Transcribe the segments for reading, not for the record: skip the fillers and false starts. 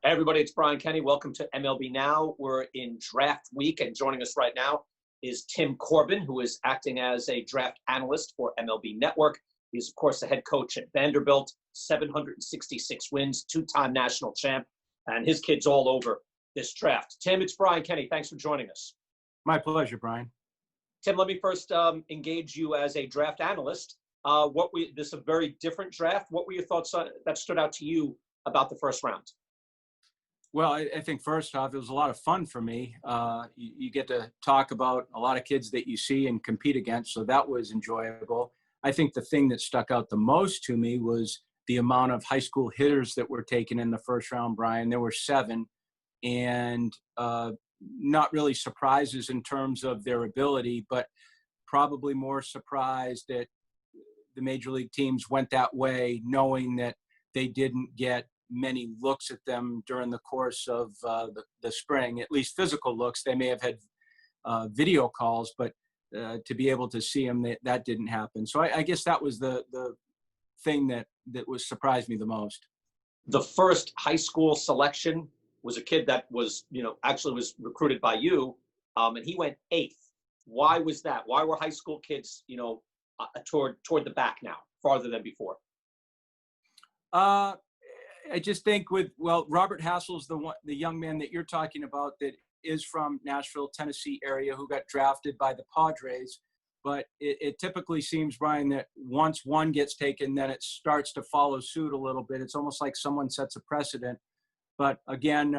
Hey everybody, it's Brian Kenny. Welcome to MLB Now. We're in draft week, and joining us right now is Tim Corbin, who is acting as a draft analyst for MLB Network. He's, of course, the head coach at Vanderbilt, 766 wins, two-time national champ, and his kid's all over this draft. Tim, it's Brian Kenny. Thanks for joining us. My pleasure, Brian. Tim, let me first engage you as a draft analyst. This is a very different draft. What were your thoughts that stood out to you about the first round? Well, I think first off, it was a lot of fun for me. You get to talk about a lot of kids that you see and compete against, so that was enjoyable. I think the thing that stuck out the most to me was the amount of high school hitters that were taken in the first round, Brian. There were 7, and not really surprises in terms of their ability, but probably more surprised that the major league teams went that way, knowing that they didn't get many looks at them during the course of the spring, at least physical looks. They may have had video calls, but to be able to see them, that didn't happen. So I guess that was the thing that was surprised me the most. The first high school selection was a kid that was, actually was recruited by you, and he went 8th. Why was that? Why were high school kids, toward the back now, farther than before? I just think Robert Hassel's the young man that you're talking about that is from Nashville, Tennessee area, who got drafted by the Padres. But it typically seems, Brian, that once one gets taken, then it starts to follow suit a little bit. It's almost like someone sets a precedent. But again,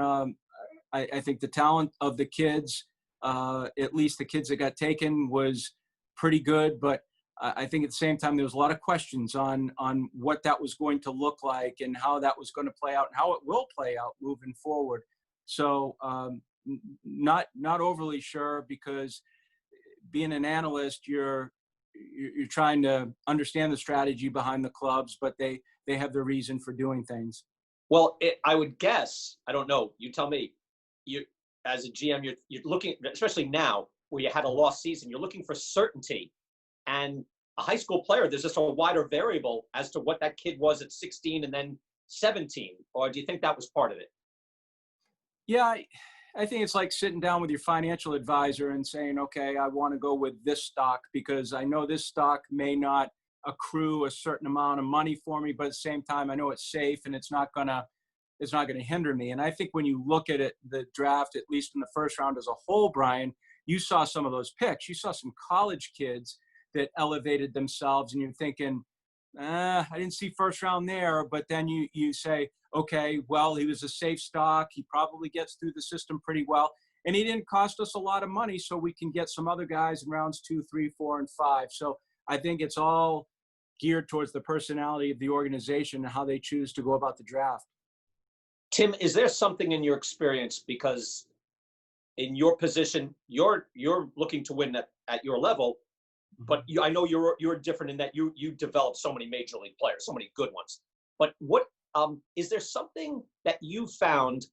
I think the talent of the kids, at least the kids that got taken, was pretty good. But I think at the same time, there was a lot of questions on what that was going to look like and how that was going to play out and how it will play out moving forward. So not overly sure, because being an analyst, you're trying to understand the strategy behind the clubs, but they have their reason for doing things. Well, I would guess, I don't know, you tell me, you as a GM, you're looking, especially now where you had a lost season, you're looking for certainty. And a high school player, there's just a wider variable as to what that kid was at 16 and then 17. Or do you think that was part of it? Yeah, I think it's like sitting down with your financial advisor and saying, okay, I want to go with this stock because I know this stock may not accrue a certain amount of money for me, but at the same time, I know it's safe and it's not gonna hinder me. And I think when you look at it, the draft, at least in the first round as a whole, Brian, you saw some of those picks. You saw some college kids that elevated themselves, and you're thinking, I didn't see first round there. But then you say, okay, well, he was a safe stock. He probably gets through the system pretty well. And he didn't cost us a lot of money, so we can get some other guys in rounds 2, 3, 4, and 5. So I think it's all geared towards the personality of the organization and how they choose to go about the draft. Tim, is there something in your experience, because in your position, you're looking to win at your level, but I know you're different in that you developed so many major league players, so many good ones. But what is there something that you found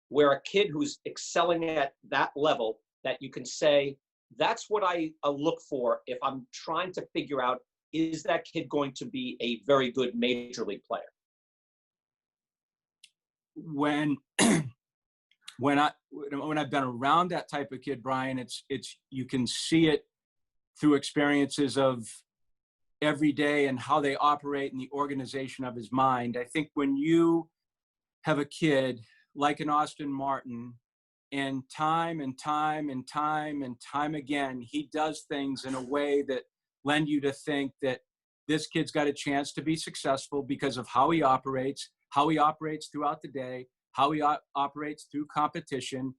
where a kid who's excelling at that level that you can say, that's what I look for if I'm trying to figure out, is that kid going to be a very good major league player? When I've been around that type of kid, Brian, it's you can see it through experiences of every day and how they operate in the organization of his mind. I think when you have a kid like an Austin Martin, and time and time and time and time again, he does things in a way that lend you to think that this kid's got a chance to be successful because of how he operates throughout the day, how he operates through competition,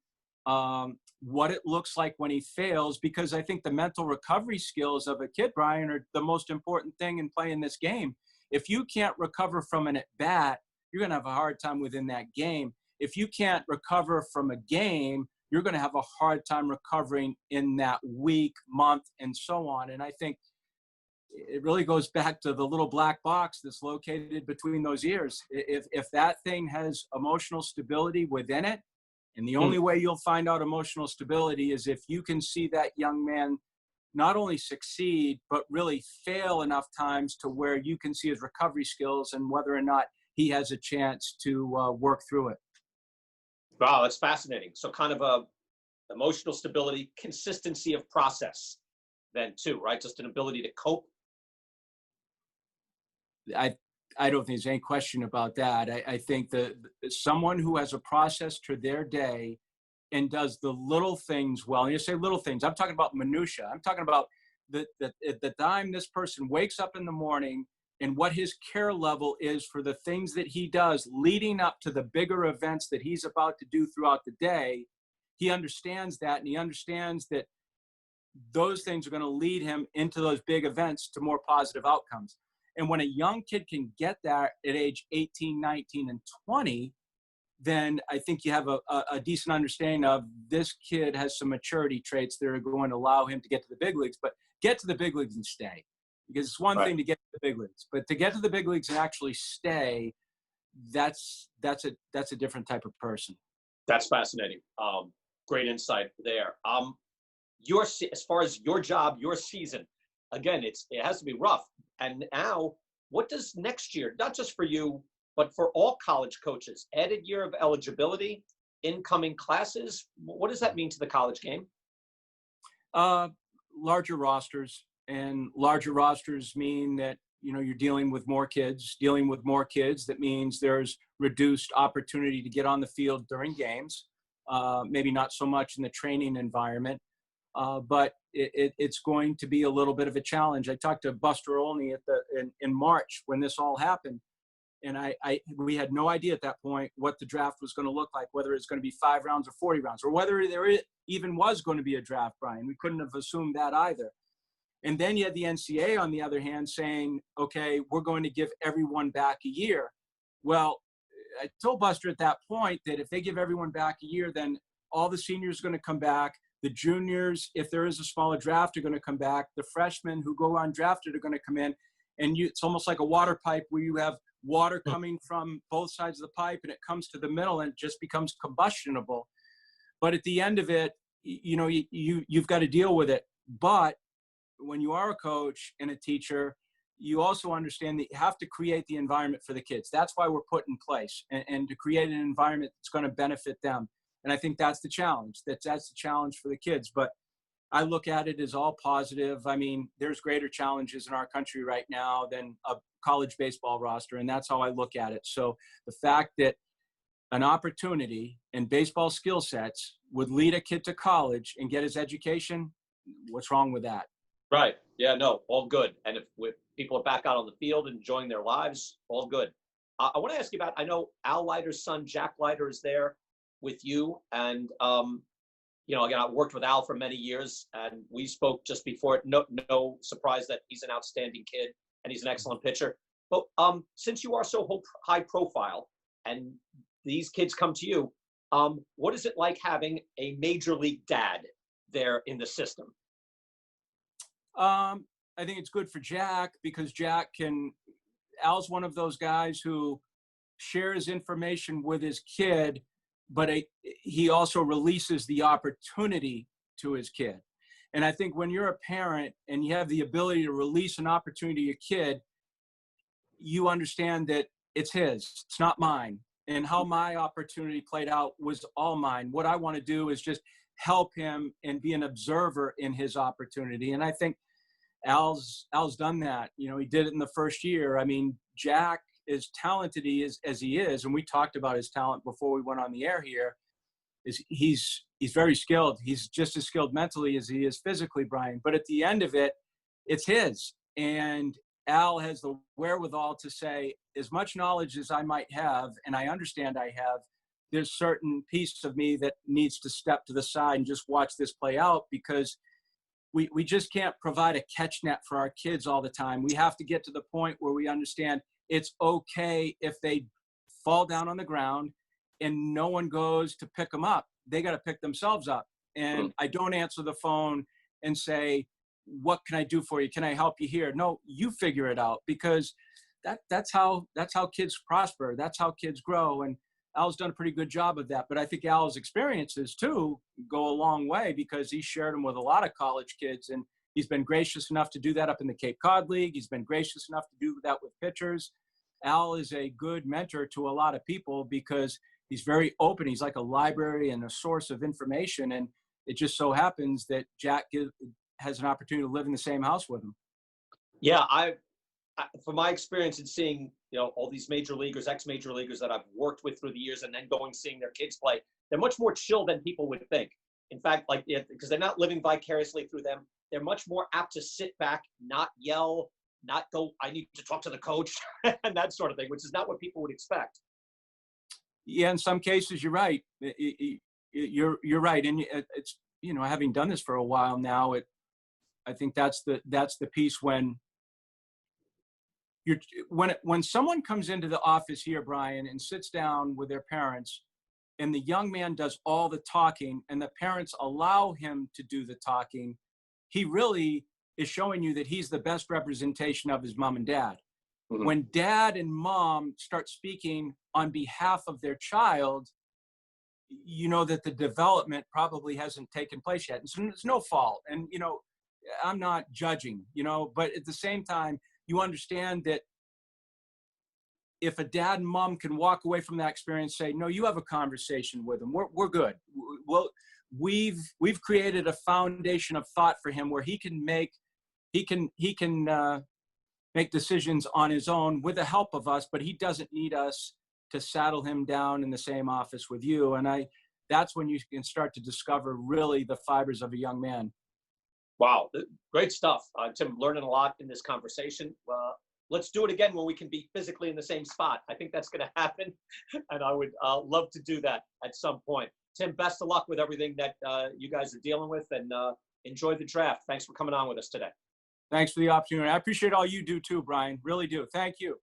what it looks like when he fails, because I think the mental recovery skills of a kid, Brian, are the most important thing in playing this game. If you can't recover from an at-bat, you're going to have a hard time within that game. If you can't recover from a game, you're going to have a hard time recovering in that week, month, and so on. And I think it really goes back to the little black box that's located between those ears. If that thing has emotional stability within it, and the only way you'll find out emotional stability is if you can see that young man not only succeed, but really fail enough times to where you can see his recovery skills and whether or not he has a chance to work through it. Wow, that's fascinating. So kind of a emotional stability, consistency of process then too, right? Just an ability to cope. I I don't think there's any question about that. I think that someone who has a process to their day and does the little things well, and you say little things, I'm talking about minutia. I'm talking about the time this person wakes up in the morning and what his care level is for the things that he does leading up to the bigger events that he's about to do throughout the day. He understands that, and he understands that those things are going to lead him into those big events to more positive outcomes. And when a young kid can get that at age 18, 19, and 20, then I think you have a decent understanding of this kid has some maturity traits that are going to allow him to get to the big leagues, but get to the big leagues and stay. Because it's one thing to get to the big leagues, but to get to the big leagues and actually stay, that's a different type of person. That's fascinating. Great insight there. As far as your job, your season, again, it has to be rough. And now, what does next year, not just for you, but for all college coaches, added year of eligibility, incoming classes, what does that mean to the college game? Larger rosters, and larger rosters mean that, you're dealing with more kids. Dealing with more kids, that means there's reduced opportunity to get on the field during games. Maybe not so much in the training environment. But it's going to be a little bit of a challenge. I talked to Buster Olney in March when this all happened, and we had no idea at that point what the draft was going to look like, whether it's going to be 5 rounds or 40 rounds, or whether there even was going to be a draft, Brian. We couldn't have assumed that either. And then you had the NCAA, on the other hand, saying, okay, we're going to give everyone back a year. Well, I told Buster at that point that if they give everyone back a year, then all the seniors are going to come back. The juniors, if there is a smaller draft, are going to come back. The freshmen who go undrafted are going to come in. And it's almost like a water pipe where you have water coming from both sides of the pipe, and it comes to the middle and it just becomes combustionable. But at the end of it, you've got to deal with it. But when you are a coach and a teacher, you also understand that you have to create the environment for the kids. That's why we're put in place, and to create an environment that's going to benefit them. And I think that's the challenge. That's the challenge for the kids. But I look at it as all positive. I mean, there's greater challenges in our country right now than a college baseball roster, and that's how I look at it. So the fact that an opportunity and baseball skill sets would lead a kid to college and get his education, what's wrong with that? Right. Yeah, no, all good. And if people are back out on the field enjoying their lives, all good. I want to ask you about, I know Al Leiter's son, Jack Leiter, is there with you. And, again, I worked with Al for many years, and we spoke just before it. No surprise that he's an outstanding kid and he's an excellent pitcher. But since you are so high profile and these kids come to you, what is it like having a major league dad there in the system? I think it's good for Jack, because Al's one of those guys who shares information with his kid, but he also releases the opportunity to his kid. And I think when you're a parent and you have the ability to release an opportunity to your kid, you understand that it's his, it's not mine. And how my opportunity played out was all mine. What I want to do is just help him and be an observer in his opportunity. And I think Al's done that. He did it in the first year. I mean, Jack, as talented as he is, and we talked about his talent before we went on the air here, is he's very skilled. He's just as skilled mentally as he is physically, Brian. But at the end of it, it's his. And Al has the wherewithal to say, as much knowledge as I might have, and I understand I have, there's certain piece of me that needs to step to the side and just watch this play out, because we just can't provide a catch net for our kids all the time. We have to get to the point where we understand it's okay if they fall down on the ground and no one goes to pick them up. They got to pick themselves up. And I don't answer the phone and say, what can I do for you? Can I help you here? No, you figure it out, because that's how kids prosper. That's how kids grow. And Al's done a pretty good job of that. But I think Al's experiences too go a long way, because he shared them with a lot of college kids, and he's been gracious enough to do that up in the Cape Cod League. He's been gracious enough to do that with pitchers. Al is a good mentor to a lot of people, because he's very open. He's like a library and a source of information. And it just so happens that Jack has an opportunity to live in the same house with him. Yeah, from my experience in seeing, all these major leaguers, ex-major leaguers that I've worked with through the years, and then seeing their kids play, they're much more chill than people would think. In fact, because they're not living vicariously through them, they're much more apt to sit back, not yell, not go, I need to talk to the coach, and that sort of thing, which is not what people would expect. Yeah, in some cases, you're right. You're right, and it's having done this for a while now, I think that's the piece when when someone comes into the office here, Brian, and sits down with their parents, and the young man does all the talking, and the parents allow him to do the talking, he really is showing you that he's the best representation of his mom and dad. Mm-hmm. When dad and mom start speaking on behalf of their child, you know that the development probably hasn't taken place yet. And so it's no fault. And, I'm not judging, but at the same time, you understand that if a dad and mom can walk away from that experience, say, no, you have a conversation with him. We're good. Well, we've created a foundation of thought for him where he can make decisions on his own with the help of us, but he doesn't need us to saddle him down in the same office with you. And that's when you can start to discover really the fibers of a young man. Wow. Great stuff. Tim, learning a lot in this conversation. Let's do it again when we can be physically in the same spot. I think that's going to happen. And I would love to do that at some point. Tim, best of luck with everything that you guys are dealing with, and enjoy the draft. Thanks for coming on with us today. Thanks for the opportunity. I appreciate all you do too, Brian. Really do. Thank you.